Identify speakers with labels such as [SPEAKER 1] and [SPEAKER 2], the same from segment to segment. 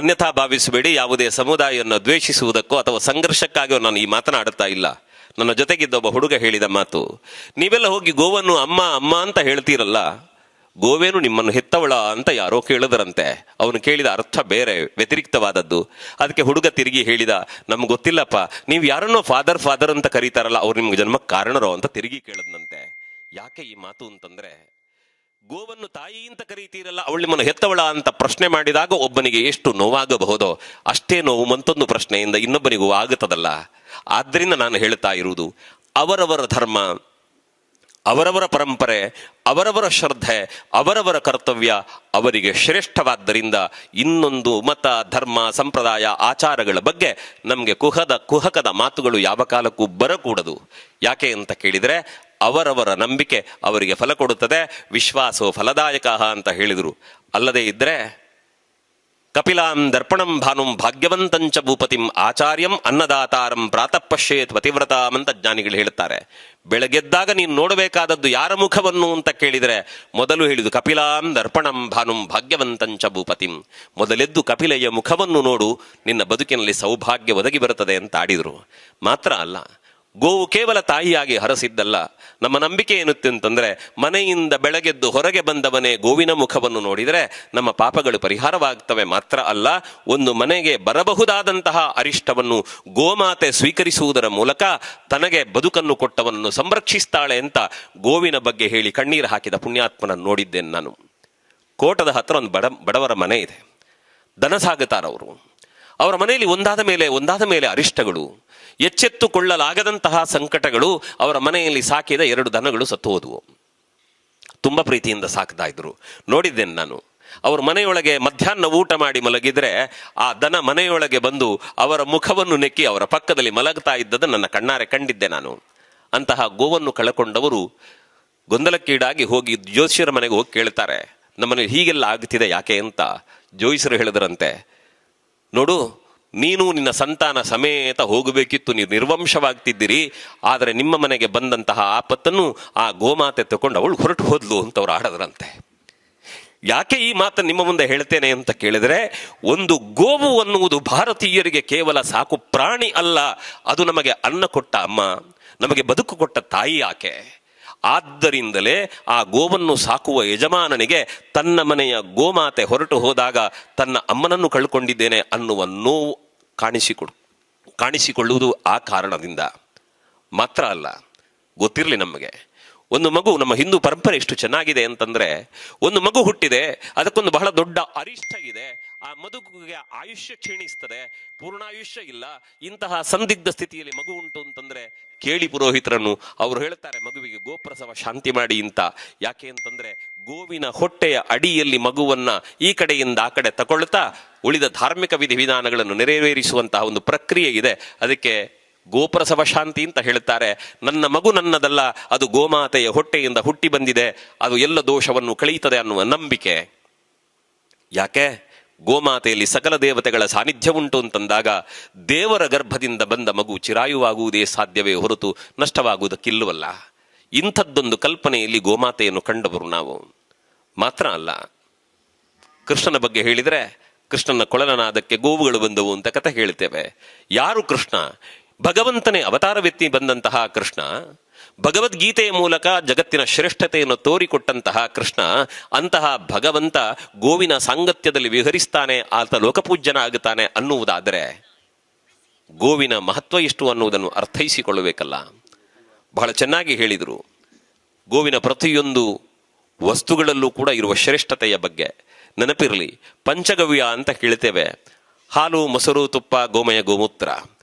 [SPEAKER 1] ಅನ್ಯಥಾ ಭಾವಿಸಬೇಡಿ. ಯಾವುದೇ ಸಮುದಾಯವನ್ನು ದ್ವೇಷಿಸುವುದಕ್ಕೋ ಅಥವಾ ಸಂಘರ್ಷಕ್ಕಾಗಿಯೋ ನಾನು ಈ ಮಾತನಾಡುತ್ತಾ ಇಲ್ಲ. ನನ್ನ ಜೊತೆಗಿದ್ದ ಒಬ್ಬ ಹುಡುಗ ಹೇಳಿದ ಮಾತು, ನೀವೆಲ್ಲ ಹೋಗಿ ಗೋವನ್ನು ಅಮ್ಮ ಅಮ್ಮ ಅಂತ ಹೇಳ್ತೀರಲ್ಲ, ಗೋವೇನು ನಿಮ್ಮನ್ನು ಹೆತ್ತವಳ ಅಂತ ಯಾರೋ ಕೇಳಿದರಂತೆ. ಅವನು ಕೇಳಿದ ಅರ್ಥ ಬೇರೆ, ವ್ಯತಿರಿಕ್ತವಾದದ್ದು. ಅದಕ್ಕೆ ಹುಡುಗ ತಿರುಗಿ ಹೇಳಿದ, ನಮ್ಗೆ ಗೊತ್ತಿಲ್ಲಪ್ಪ, ನೀವು ಯಾರನ್ನೋ ಫಾದರ್ ಫಾದರ್ ಅಂತ ಕರೀತಾರಲ್ಲ, ಅವ್ರು ನಿಮ್ಗೆ ಜನ್ಮಕ್ಕೆ ಕಾರಣರೋ ಅಂತ ತಿರುಗಿ ಕೇಳದ್ನಂತೆ. ಯಾಕೆ ಈ ಮಾತು ಅಂತಂದ್ರೆ, ಗೋವನ್ನು ತಾಯಿ ಅಂತ ಕರೀತೀರಲ್ಲ, ಅವಳು ನಿಮ್ಮನ್ನು ಹೆತ್ತವಳ ಅಂತ ಪ್ರಶ್ನೆ ಮಾಡಿದಾಗ ಒಬ್ಬನಿಗೆ ಎಷ್ಟು ನೋವಾಗಬಹುದೋ ಅಷ್ಟೇ ನೋವು ಮತ್ತೊಂದು ಪ್ರಶ್ನೆಯಿಂದ ಇನ್ನೊಬ್ಬನಿಗೂ ಆಗುತ್ತದಲ್ಲ. ಆದ್ರಿಂದ ನಾನು ಹೇಳ್ತಾ ಇರುವುದು, ಅವರವರ ಧರ್ಮ, ಅವರವರ ಪರಂಪರೆ, ಅವರವರ ಶ್ರದ್ಧೆ, ಅವರವರ ಕರ್ತವ್ಯ ಅವರಿಗೆ ಶ್ರೇಷ್ಠವಾದ್ದರಿಂದ ಇನ್ನೊಂದು ಮತ, ಧರ್ಮ, ಸಂಪ್ರದಾಯ, ಆಚಾರಗಳ ಬಗ್ಗೆ ನಮಗೆ ಕುಹಕದ ಮಾತುಗಳು ಯಾವ ಕಾಲಕ್ಕೂ ಬರಕೂಡದು. ಯಾಕೆ ಅಂತ ಕೇಳಿದರೆ, ಅವರವರ ನಂಬಿಕೆ ಅವರಿಗೆ ಫಲ ಕೊಡುತ್ತದೆ. ವಿಶ್ವಾಸೋ ಫಲದಾಯಕ ಅಂತ ಹೇಳಿದರು. ಅಲ್ಲದೇ ಇದ್ದರೆ ಕಪಿಲಾಂ ದರ್ಪಣಂ ಭಾನುಂ ಭಾಗ್ಯವಂತಂಚ ಭೂಪತಿಂ ಆಚಾರ್ಯಂ ಅನ್ನದಾತಾರಂ ಪ್ರಾತಃ ಪಶ್ಯೇತ್ ಪತಿವ್ರತಾಂ ಅಂತ ಜ್ಞಾನಿಗಳು ಹೇಳುತ್ತಾರೆ. ಬೆಳಗೆದ್ದಾಗ ನೀನು ನೋಡಬೇಕಾದದ್ದು ಯಾರ ಮುಖವನ್ನು ಅಂತ ಕೇಳಿದರೆ ಮೊದಲು ಹೇಳಿದು ಕಪಿಲಾಂ ದರ್ಪಣಂ ಭಾನುಂ ಭಾಗ್ಯವಂತಂಚ ಭೂಪತಿಂ. ಮೊದಲೆದ್ದು ಕಪಿಲೆಯ ಮುಖವನ್ನು ನೋಡು, ನಿನ್ನ ಬದುಕಿನಲ್ಲಿ ಸೌಭಾಗ್ಯ ಒದಗಿ ಬರುತ್ತದೆ ಅಂತ ಆಡಿದರು. ಮಾತ್ರ ಅಲ್ಲ, ಗೋವು ಕೇವಲ ತಾಯಿಯಾಗಿ ಹರಸಿದ್ದಲ್ಲ. ನಮ್ಮ ನಂಬಿಕೆ ಏನುತ್ತೆ ಅಂತಂದ್ರೆ, ಮನೆಯಿಂದ ಬೆಳಗೆದ್ದು ಹೊರಗೆ ಬಂದವನೇ ಗೋವಿನ ಮುಖವನ್ನು ನೋಡಿದರೆ ನಮ್ಮ ಪಾಪಗಳು ಪರಿಹಾರವಾಗ್ತವೆ. ಮಾತ್ರ ಅಲ್ಲ, ಒಂದು ಮನೆಗೆ ಬರಬಹುದಾದಂತಹ ಅರಿಷ್ಟವನ್ನು ಗೋಮಾತೆ ಸ್ವೀಕರಿಸುವುದರ ಮೂಲಕ ತನಗೆ ಬದುಕನ್ನು ಕೊಟ್ಟವನ್ನು ಸಂರಕ್ಷಿಸ್ತಾಳೆ ಅಂತ ಗೋವಿನ ಬಗ್ಗೆ ಹೇಳಿ ಕಣ್ಣೀರು ಹಾಕಿದ ಪುಣ್ಯಾತ್ಮನ ನೋಡಿದ್ದೇನೆ ನಾನು. ಕೋಟದ ಹತ್ರ ಒಂದು ಬಡವರ ಮನೆ ಇದೆ. ದನ ಸಾಗುತ್ತಾರವರು. ಅವರ ಮನೆಯಲ್ಲಿ ಒಂದಾದ ಮೇಲೆ ಅರಿಷ್ಟಗಳು, ಎಚ್ಚೆತ್ತುಕೊಳ್ಳಲಾಗದಂತಹ ಸಂಕಟಗಳು. ಅವರ ಮನೆಯಲ್ಲಿ ಸಾಕಿದ 2 ದನಗಳು ಸತ್ತು ಹೋದವು. ತುಂಬ ಪ್ರೀತಿಯಿಂದ ಸಾಕ್ತಾ ಇದ್ರು. ನೋಡಿದ್ದೇನೆ ನಾನು. ಅವ್ರ ಮನೆಯೊಳಗೆ ಮಧ್ಯಾಹ್ನ ಊಟ ಮಾಡಿ ಮಲಗಿದ್ರೆ ಆ ದನ ಮನೆಯೊಳಗೆ ಬಂದು ಅವರ ಮುಖವನ್ನು ನೆಕ್ಕಿ ಅವರ ಪಕ್ಕದಲ್ಲಿ ಮಲಗ್ತಾ ಇದ್ದದನ್ನು ನನ್ನ ಕಣ್ಣಾರೆ ಕಂಡಿದ್ದೆ ನಾನು. ಅಂತಹ ಗೋವನ್ನು ಕಳಕೊಂಡವರು ಗೊಂದಲಕ್ಕೀಡಾಗಿ ಹೋಗಿ ಜ್ಯೋತಿಷ್ಯರ ಮನೆಗೆ ಹೋಗಿ ಕೇಳ್ತಾರೆ, ನಮ್ಮನೆ ಹೀಗೆಲ್ಲ ಆಗುತ್ತಿದೆ ಯಾಕೆ ಅಂತ. ಜ್ಯೋತಿಷ್ಯರು ಹೇಳಿದ್ರಂತೆ, ನೋಡು, ನೀನು ನಿನ್ನ ಸಂತಾನ ಸಮೇತ ಹೋಗಬೇಕಿತ್ತು, ನೀವು ನಿರ್ವಂಶವಾಗ್ತಿದ್ದೀರಿ. ಆದರೆ ನಿಮ್ಮ ಮನೆಗೆ ಬಂದಂತಹ ಆಪತ್ತನ್ನು ಆ ಗೋಮಾತೆ ತಗೊಂಡು ಅವಳು ಹೊರಟು ಹೋದ್ಲು ಅಂತ ಅವ್ರು ಆಡದ್ರಂತೆ. ಯಾಕೆ ಈ ಮಾತನ್ನು ನಿಮ್ಮ ಮುಂದೆ ಹೇಳ್ತೇನೆ ಅಂತ ಕೇಳಿದರೆ, ಒಂದು ಗೋವು ಅನ್ನುವುದು ಭಾರತೀಯರಿಗೆ ಕೇವಲ ಸಾಕು ಪ್ರಾಣಿ ಅಲ್ಲ, ಅದು ನಮಗೆ ಅನ್ನ ಕೊಟ್ಟ ಅಮ್ಮ, ನಮಗೆ ಬದುಕು ಕೊಟ್ಟ ತಾಯಿ ಆಕೆ. ಆದ್ದರಿಂದಲೇ ಆ ಗೋವನ್ನು ಸಾಕುವ ಯಜಮಾನನಿಗೆ ತನ್ನ ಮನೆಯ ಗೋಮಾತೆ ಹೊರಟು ಹೋದಾಗ ತನ್ನ ಅಮ್ಮನನ್ನು ಕಳ್ಕೊಂಡಿದ್ದೇನೆ ಅನ್ನುವ ನೋವು ಕಾಣಿಸಿಕೊಳ್ಳುವುದು ಆ ಕಾರಣದಿಂದ. ಮಾತ್ರ ಅಲ್ಲ, ಗೊತ್ತಿರಲಿ ನಮಗೆ, ಒಂದು ಮಗು, ನಮ್ಮ ಹಿಂದೂ ಪರಂಪರೆ ಎಷ್ಟು ಚೆನ್ನಾಗಿದೆ ಅಂತಂದ್ರೆ, ಒಂದು ಮಗು ಹುಟ್ಟಿದೆ, ಅದಕ್ಕೊಂದು ಬಹಳ ದೊಡ್ಡ ಅರಿಷ್ಟ ಇದೆ, ಆ ಮಗುವಿಗೆ ಆಯುಷ್ಯ ಕ್ಷೀಣಿಸ್ತದೆ, ಪೂರ್ಣಾಯುಷ್ಯ ಇಲ್ಲ. ಇಂತಹ ಸಂದಿಗ್ಧ ಸ್ಥಿತಿಯಲ್ಲಿ ಮಗು ಉಂಟು ಅಂತಂದ್ರೆ ಕೇಳಿ ಪುರೋಹಿತರನ್ನು. ಅವರು ಹೇಳ್ತಾರೆ, ಮಗುವಿಗೆ ಗೋಪ್ರಸವ ಶಾಂತಿ ಮಾಡಿ ಅಂತ. ಯಾಕೆ ಅಂತಂದ್ರೆ, ಗೋವಿನ ಹೊಟ್ಟೆಯ ಅಡಿಯಲ್ಲಿ ಮಗುವನ್ನ ಈ ಕಡೆಯಿಂದ ಆ ಕಡೆ ತಗೊಳ್ತಾ ಉಳಿದ ಧಾರ್ಮಿಕ ವಿಧಿವಿಧಾನಗಳನ್ನು ನೆರವೇರಿಸುವಂತಹ ಒಂದು ಪ್ರಕ್ರಿಯೆ ಇದೆ. ಅದಕ್ಕೆ ಗೋಪ್ರಸವ ಶಾಂತಿ ಅಂತ ಹೇಳ್ತಾರೆ. ನನ್ನ ಮಗು ನನ್ನದಲ್ಲ, ಅದು ಗೋಮಾತೆಯ ಹೊಟ್ಟೆಯಿಂದ ಹುಟ್ಟಿ ಬಂದಿದೆ, ಅದು ಎಲ್ಲ ದೋಷವನ್ನು ಕಳೀತದೆ ಅನ್ನುವ ನಂಬಿಕೆ. ಯಾಕೆ? ಗೋಮಾತೆಯಲ್ಲಿ ಸಕಲ ದೇವತೆಗಳ ಸಾನ್ನಿಧ್ಯ ಉಂಟು ಅಂತಂದಾಗ ದೇವರ ಗರ್ಭದಿಂದ ಬಂದ ಮಗು ಚಿರಾಯುವಾಗುವುದೇ ಸಾಧ್ಯವೇ ಹೊರತು ನಷ್ಟವಾಗುವುದಕ್ಕಿಲ್ಲವಲ್ಲ. ಇಂಥದ್ದೊಂದು ಕಲ್ಪನೆಯಲ್ಲಿ ಗೋಮಾತೆಯನ್ನು ಕಂಡವರು ನಾವು. ಮಾತ್ರ ಅಲ್ಲ, ಕೃಷ್ಣನ ಬಗ್ಗೆ ಹೇಳಿದರೆ, ಕೃಷ್ಣನ ಕೊಳಲನಾದಕ್ಕೆ ಗೋವುಗಳು ಬಂದವು ಅಂತ ಕಥೆ ಹೇಳ್ತೇವೆ. ಯಾರು ಕೃಷ್ಣ? ಭಗವಂತನೇ ಅವತಾರವೆತ್ತಿ ಬಂದಂತಹ ಕೃಷ್ಣ, ಭಗವದ್ಗೀತೆಯ ಮೂಲಕ ಜಗತ್ತಿನ ಶ್ರೇಷ್ಠತೆಯನ್ನು ತೋರಿಕೊಟ್ಟಂತಹ ಕೃಷ್ಣ. ಅಂತಹ ಭಗವಂತ ಗೋವಿನ ಸಾಂಗತ್ಯದಲ್ಲಿ ವಿಹರಿಸ್ತಾನೆ, ಆತ ಲೋಕಪೂಜ್ಯನಾಗುತ್ತಾನೆ ಅನ್ನುವುದಾದರೆ ಗೋವಿನ ಮಹತ್ವ ಎಷ್ಟು ಅನ್ನುವುದನ್ನು ಅರ್ಥೈಸಿಕೊಳ್ಳಬೇಕಲ್ಲ. ಬಹಳ ಚೆನ್ನಾಗಿ ಹೇಳಿದರು. ಗೋವಿನ ಪ್ರತಿಯೊಂದು ವಸ್ತುಗಳಲ್ಲೂ ಕೂಡ ಇರುವ ಶ್ರೇಷ್ಠತೆಯ ಬಗ್ಗೆ ನೆನಪಿರಲಿ. ಪಂಚಗವ್ಯ ಅಂತ ಕೇಳ್ತೇವೆ. ಹಾಲು, ಮೊಸರು, ತುಪ್ಪ, ಗೋಮಯ, ಗೋಮೂತ್ರ.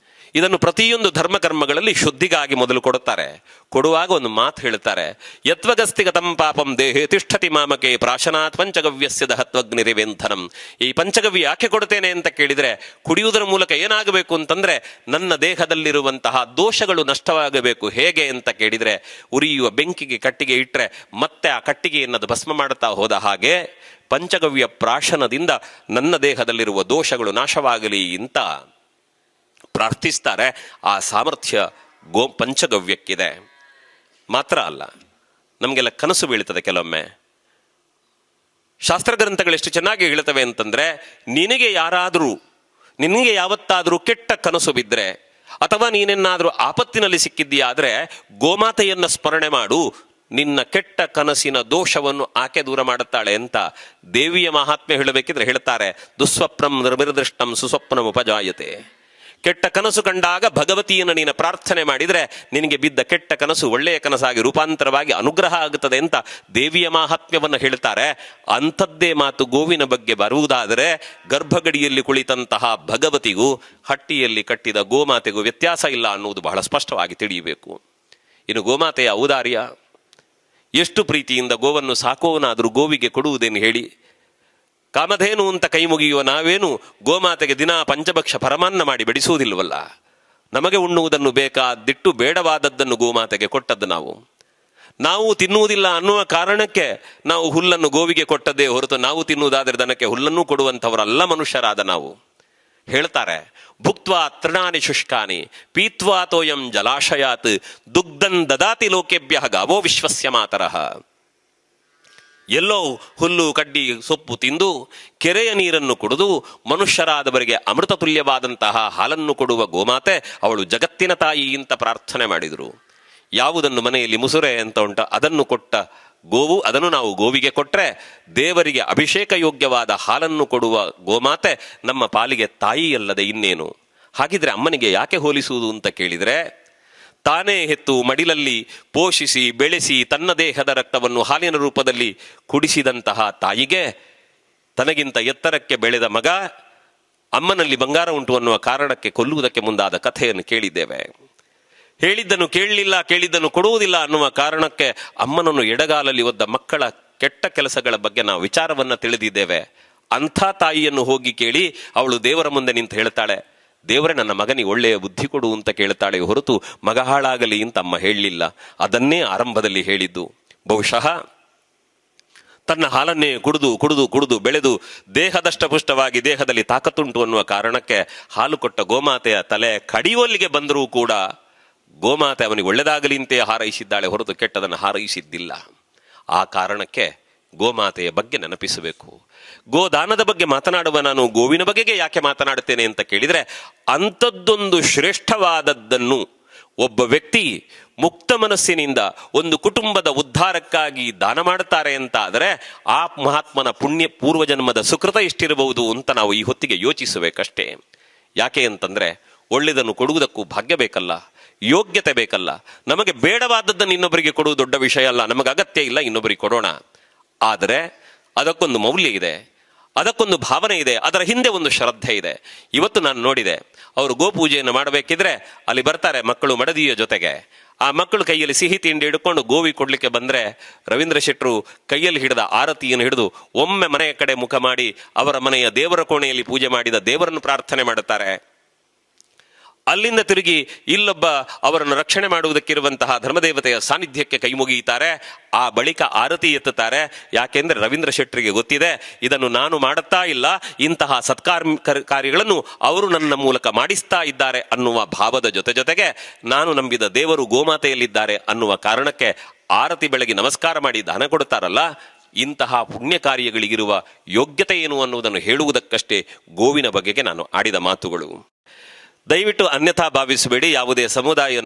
[SPEAKER 1] ಇದನ್ನು ಪ್ರತಿಯೊಂದು ಧರ್ಮಕರ್ಮಗಳಲ್ಲಿ ಶುದ್ಧಿಗಾಗಿ ಮೊದಲು ಕೊಡುತ್ತಾರೆ. ಕೊಡುವಾಗ ಒಂದು ಮಾತು ಹೇಳ್ತಾರೆ, ಯತ್ವಗಸ್ತಿಗತಂ ಪಾಪಂ ದೇಹೇ ತಿಷ್ಠತಿ ಮಾಮಕೆ ಪ್ರಾಶನಾತ್ ಪಂಚಗವ್ಯಸ್ಯ ದಹತ್ವಗ್ನಿರಿವೆಂಥನಂ. ಈ ಪಂಚಗವ್ಯ ಯಾಕೆ ಕೊಡ್ತೇನೆ ಅಂತ ಕೇಳಿದರೆ, ಕುಡಿಯುವುದರ ಮೂಲಕ ಏನಾಗಬೇಕು ಅಂತಂದ್ರೆ ನನ್ನ ದೇಹದಲ್ಲಿರುವಂತಹ ದೋಷಗಳು ನಷ್ಟವಾಗಬೇಕು. ಹೇಗೆ ಅಂತ ಕೇಳಿದರೆ, ಉರಿಯುವ ಬೆಂಕಿಗೆ ಕಟ್ಟಿಗೆ ಇಟ್ಟರೆ ಮತ್ತೆ ಆ ಕಟ್ಟಿಗೆಯನ್ನು ಭಸ್ಮ ಮಾಡುತ್ತಾ ಹೋದ ಹಾಗೆ ಪಂಚಗವ್ಯ ಪ್ರಾಶನದಿಂದ ನನ್ನ ದೇಹದಲ್ಲಿರುವ ದೋಷಗಳು ನಾಶವಾಗಲಿ ಅಂತ ಪ್ರಾರ್ಥಿಸ್ತಾರೆ. ಆ ಸಾಮರ್ಥ್ಯ ಪಂಚಗವ್ಯಕ್ಕಿದೆ. ಮಾತ್ರ ಅಲ್ಲ, ನಮಗೆಲ್ಲ ಕನಸು ಬೀಳ್ತದೆ ಕೆಲವೊಮ್ಮೆ. ಶಾಸ್ತ್ರಗ್ರಂಥಗಳು ಎಷ್ಟು ಚೆನ್ನಾಗಿ ಹೇಳ್ತವೆ ಅಂತಂದ್ರೆ, ನಿನಗೆ ಯಾವತ್ತಾದರೂ ಕೆಟ್ಟ ಕನಸು ಬಿದ್ದರೆ ಅಥವಾ ನೀನೆನ್ನಾದರೂ ಆಪತ್ತಿನಲ್ಲಿ ಸಿಕ್ಕಿದ್ದೀಯಾದರೆ ಗೋಮಾತೆಯನ್ನ ಸ್ಮರಣೆ ಮಾಡು, ನಿನ್ನ ಕೆಟ್ಟ ಕನಸಿನ ದೋಷವನ್ನು ಆಕೆ ದೂರ ಮಾಡುತ್ತಾಳೆ ಅಂತ ದೇವಿಯ ಮಹಾತ್ಮೆ ಹೇಳಬೇಕಿದ್ರೆ ಹೇಳ್ತಾರೆ, ದುಸ್ವಪ್ನಂ ನಿರ್ಮಿರ್ದೃಷ್ಟಂ ಸುಸ್ವಪ್ನಂ ಉಪಜಾಯತೆ. ಕೆಟ್ಟ ಕನಸು ಕಂಡಾಗ ಭಗವತಿಯನ್ನು ನೀನು ಪ್ರಾರ್ಥನೆ ಮಾಡಿದರೆ ನಿನಗೆ ಬಿದ್ದ ಕೆಟ್ಟ ಕನಸು ಒಳ್ಳೆಯ ಕನಸಾಗಿ ರೂಪಾಂತರವಾಗಿ ಅನುಗ್ರಹ ಆಗುತ್ತದೆ ಅಂತ ದೇವಿಯ ಮಾಹಾತ್ಮ್ಯವನ್ನು ಹೇಳ್ತಾರೆ. ಅಂಥದ್ದೇ ಮಾತು ಗೋವಿನ ಬಗ್ಗೆ ಬರುವುದಾದರೆ ಗರ್ಭಗಡಿಯಲ್ಲಿ ಕುಳಿತಂತಹ ಭಗವತಿಗೂ ಹಟ್ಟಿಯಲ್ಲಿ ಕಟ್ಟಿದ ಗೋಮಾತೆಗೂ ವ್ಯತ್ಯಾಸ ಇಲ್ಲ ಅನ್ನುವುದು ಬಹಳ ಸ್ಪಷ್ಟವಾಗಿ ತಿಳಿಯಬೇಕು. ಇನ್ನು ಗೋಮಾತೆಯ ಔದಾರ್ಯ, ಎಷ್ಟು ಪ್ರೀತಿಯಿಂದ ಗೋವನ್ನು ಸಾಕೋವನಾದರೂ ಗೋವಿಗೆ ಕೊಡುವುದೇನು ಹೇಳಿ? ಕಾಮಧೇನು ಅಂತ ಕೈ ಮುಗಿಯುವ ನಾವೇನು ಗೋಮಾತೆಗೆ ದಿನಾ ಪಂಚಭಕ್ಷ ಪರಮಾನ್ನ ಮಾಡಿ ಬಡಿಸುವುದಿಲ್ವಲ್ಲ? ನಮಗೆ ಉಣ್ಣುವುದನ್ನು ಬೇಕಾದಿಟ್ಟು ಬೇಡವಾದದ್ದನ್ನು ಗೋಮಾತೆಗೆ ಕೊಟ್ಟದ್ದು ನಾವು ತಿನ್ನುವುದಿಲ್ಲ ಅನ್ನುವ ಕಾರಣಕ್ಕೆ ನಾವು ಹುಲ್ಲನ್ನು ಗೋವಿಗೆ ಕೊಟ್ಟದ್ದೇ ಹೊರತು ನಾವು ತಿನ್ನುವುದಾದರೆ ದನಕ್ಕೆ ಹುಲ್ಲನ್ನು ಕೊಡುವಂಥವರಲ್ಲ ಮನುಷ್ಯರಾದ ನಾವು. ಹೇಳ್ತಾರೆ, ಭುಕ್ತ್ವಾ ತೃಣಾನಿ ಶುಷ್ಕಾನಿ ಪೀತ್ವಾ ತೋಯಂ ಜಲಾಶಯಾತ್ ದುಗ್ಧನ್ ದದಾತಿ ಲೋಕೆಭ್ಯ ಗಾವೋ ವಿಶ್ವಸ್ಯ ಮಾತರಃ. ಎಲ್ಲೋ ಹುಲ್ಲು ಕಡ್ಡಿ ಸೊಪ್ಪು ತಿಂದು ಕೆರೆಯ ನೀರನ್ನು ಕುಡಿದು ಮನುಷ್ಯರಾದವರಿಗೆ ಅಮೃತ ತುಲ್ಯವಾದಂತಹ ಹಾಲನ್ನು ಕೊಡುವ ಗೋಮಾತೆ ಅವಳು ಜಗತ್ತಿನ ತಾಯಿ ಅಂತ ಪ್ರಾರ್ಥನೆ ಮಾಡಿದರು. ಯಾವುದನ್ನು ಮನೆಯಲ್ಲಿ ಮುಸುರೆ ಅಂತ ಉಂಟ ಅದನ್ನು ಕೊಟ್ಟ ಗೋವು, ಅದನ್ನು ನಾವು ಗೋವಿಗೆ ಕೊಟ್ಟರೆ ದೇವರಿಗೆ ಅಭಿಷೇಕ ಯೋಗ್ಯವಾದ ಹಾಲನ್ನು ಕೊಡುವ ಗೋಮಾತೆ ನಮ್ಮ ಪಾಲಿಗೆ ತಾಯಿಯಲ್ಲದೆ ಇನ್ನೇನು? ಹಾಗಿದ್ರೆ ಅಮ್ಮನಿಗೆ ಯಾಕೆ ಹೋಲಿಸುವುದು ಅಂತ ಕೇಳಿದರೆ, ತಾನೇ ಹೆತ್ತು ಮಡಿಲಲ್ಲಿ ಪೋಷಿಸಿ ಬೆಳೆಸಿ ತನ್ನ ದೇಹದ ರಕ್ತವನ್ನು ಹಾಲಿನ ರೂಪದಲ್ಲಿ ಕುಡಿಸಿದಂತಹ ತಾಯಿಗೆ ತನಗಿಂತ ಎತ್ತರಕ್ಕೆ ಬೆಳೆದ ಮಗ ಅಮ್ಮನಲ್ಲಿ ಬಂಗಾರ ಉಂಟು ಅನ್ನುವ ಕಾರಣಕ್ಕೆ ಕೊಲ್ಲುವುದಕ್ಕೆ ಮುಂದಾದ ಕಥೆಯನ್ನು ಕೇಳಿದ್ದೇವೆ. ಹೇಳಿದ್ದನ್ನು ಕೇಳಲಿಲ್ಲ, ಕೇಳಿದ್ದನ್ನು ಕೊಡುವುದಿಲ್ಲ ಅನ್ನುವ ಕಾರಣಕ್ಕೆ ಅಮ್ಮನನ್ನು ಎಡಗಾಲಲ್ಲಿ ಒದ್ದ ಮಕ್ಕಳ ಕೆಟ್ಟ ಕೆಲಸಗಳ ಬಗ್ಗೆ ನಾವು ವಿಚಾರವನ್ನು ತಿಳಿದಿದ್ದೇವೆ. ಅಂಥ ತಾಯಿಯನ್ನು ಹೋಗಿ ಕೇಳಿ ಅವಳು ದೇವರ ಮುಂದೆ ನಿಂತು ಹೇಳ್ತಾಳೆ, ದೇವರೇ ನನ್ನ ಮಗನಿಗೆ ಒಳ್ಳೆಯ ಬುದ್ಧಿ ಕೊಡು ಅಂತ ಕೇಳ್ತಾಳೆ ಹೊರತು ಮಗ ಹಾಳಾಗಲಿ ಅಂತ ಅಮ್ಮ ಹೇಳಲಿಲ್ಲ. ಅದನ್ನೇ ಆರಂಭದಲ್ಲಿ ಹೇಳಿದ್ದು. ಬಹುಶಃ ತನ್ನ ಹಾಲನ್ನೇ ಕುಡಿದು ಕುಡಿದು ಕುಡಿದು ಬೆಳೆದು ದೇಹದಷ್ಟಪುಷ್ಟವಾಗಿ ದೇಹದಲ್ಲಿ ತಾಕತ್ತುಂಟು ಅನ್ನುವ ಕಾರಣಕ್ಕೆ ಹಾಲು ಕೊಟ್ಟ ಗೋಮಾತೆಯ ತಲೆ ಕಡಿಯುವಲ್ಲಿಗೆ ಬಂದರೂ ಕೂಡ ಗೋಮಾತೆ ಅವನಿಗೆ ಒಳ್ಳೆದಾಗಲಿ ಅಂತೇ ಹಾರೈಸಿದ್ದಾಳೆ ಹೊರತು ಕೆಟ್ಟದನ್ನು ಹಾರೈಸಿದ್ದಿಲ್ಲ. ಆ ಕಾರಣಕ್ಕೆ ಗೋಮಾತೆಯ ಬಗ್ಗೆ ನೆನಪಿಸಬೇಕು. ಗೋದಾನದ ಬಗ್ಗೆ ಮಾತನಾಡುವ ನಾನು ಗೋವಿನ ಬಗೆಗೆ ಯಾಕೆ ಮಾತನಾಡುತ್ತೇನೆ ಅಂತ ಕೇಳಿದರೆ, ಅಂಥದ್ದೊಂದು ಶ್ರೇಷ್ಠವಾದದ್ದನ್ನು ಒಬ್ಬ ವ್ಯಕ್ತಿ ಮುಕ್ತ ಮನಸ್ಸಿನಿಂದ ಒಂದು ಕುಟುಂಬದ ಉದ್ಧಾರಕ್ಕಾಗಿ ದಾನ ಮಾಡುತ್ತಾರೆ ಅಂತ ಆದರೆ ಆ ಮಹಾತ್ಮನ ಪುಣ್ಯ ಪೂರ್ವಜನ್ಮದ ಸುಕೃತ ಎಷ್ಟಿರಬಹುದು ಅಂತ ನಾವು ಈ ಹೊತ್ತಿಗೆ ಯೋಚಿಸಬೇಕಷ್ಟೇ. ಯಾಕೆ ಅಂತಂದರೆ, ಒಳ್ಳೆಯದನ್ನು ಕೊಡುವುದಕ್ಕೂ ಭಾಗ್ಯ ಬೇಕಲ್ಲ, ಯೋಗ್ಯತೆ ಬೇಕಲ್ಲ. ನಮಗೆ ಬೇಡವಾದದ್ದನ್ನು ಇನ್ನೊಬ್ಬರಿಗೆ ಕೊಡುವುದು ದೊಡ್ಡ ವಿಷಯ ಅಲ್ಲ, ನಮಗೆ ಅಗತ್ಯ ಇಲ್ಲ, ಇನ್ನೊಬ್ಬರಿಗೆ ಕೊಡೋಣ. ಆದರೆ ಅದಕ್ಕೊಂದು ಮೌಲ್ಯ ಇದೆ, ಅದಕ್ಕೊಂದು ಭಾವನೆ ಇದೆ, ಅದರ ಹಿಂದೆ ಒಂದು ಶ್ರದ್ಧೆ ಇದೆ. ಇವತ್ತು ನಾನು ನೋಡಿದೆ, ಅವರು ಗೋಪೂಜೆಯನ್ನು ಮಾಡಬೇಕಿದ್ರೆ ಅಲ್ಲಿ ಬರ್ತಾರೆ ಮಕ್ಕಳು ಮಡದಿಯ ಜೊತೆಗೆ. ಆ ಮಕ್ಕಳು ಕೈಯಲ್ಲಿ ಸಿಹಿ ತಿಂಡಿ ಹಿಡ್ಕೊಂಡು ಗೋವಿ ಕೊಡ್ಲಿಕ್ಕೆ ಬಂದರೆ ರವೀಂದ್ರ ಶೆಟ್ಟರು ಕೈಯಲ್ಲಿ ಹಿಡಿದ ಆರತಿಯನ್ನು ಹಿಡಿದು ಒಮ್ಮೆ ಮನೆಯ ಕಡೆ ಮುಖ ಮಾಡಿ ಅವರ ಮನೆಯ ದೇವರ ಕೋಣೆಯಲ್ಲಿ ಪೂಜೆ ಮಾಡಿದ ದೇವರನ್ನು ಪ್ರಾರ್ಥನೆ ಮಾಡುತ್ತಾರೆ. ಅಲ್ಲಿಂದ ತಿರುಗಿ ಇಲ್ಲೊಬ್ಬ ಅವರನ್ನು ರಕ್ಷಣೆ ಮಾಡುವುದಕ್ಕಿರುವಂತಹ ಧರ್ಮದೇವತೆಯ ಸಾನ್ನಿಧ್ಯಕ್ಕೆ ಕೈ ಮುಗಿಯುತ್ತಾರೆ. ಆ ಬಳಿಕ ಆರತಿ ಎತ್ತುತ್ತಾರೆ. ಯಾಕೆಂದ್ರೆ ರವೀಂದ್ರ ಶೆಟ್ಟರಿಗೆ ಗೊತ್ತಿದೆ, ಇದನ್ನು ನಾನು ಮಾಡುತ್ತಾ ಇಲ್ಲ, ಇಂತಹ ಕಾರ್ಯಗಳನ್ನು ಅವರು ನನ್ನ ಮೂಲಕ ಮಾಡಿಸ್ತಾ ಇದ್ದಾರೆ ಅನ್ನುವ ಭಾವದ ಜೊತೆಗೆ ನಾನು ನಂಬಿದ ದೇವರು ಗೋಮಾತೆಯಲ್ಲಿದ್ದಾರೆ ಅನ್ನುವ ಕಾರಣಕ್ಕೆ ಆರತಿ ಬೆಳಗ್ಗೆ ನಮಸ್ಕಾರ ಮಾಡಿ ದಾನ ಕೊಡುತ್ತಾರಲ್ಲ. ಇಂತಹ ಪುಣ್ಯ ಕಾರ್ಯಗಳಿಗಿರುವ ಯೋಗ್ಯತೆ ಏನು ಅನ್ನುವುದನ್ನು ಹೇಳುವುದಕ್ಕಷ್ಟೇ ಗೋವಿನ ಬಗೆಗೆ ನಾನು ಆಡಿದ ಮಾತುಗಳು. ದಯವಿಟ್ಟು ಅನ್ಯಥಾ ಭಾವಿಸಬೇಡಿ. ಯಾವುದೇ ಸಮುದಾಯ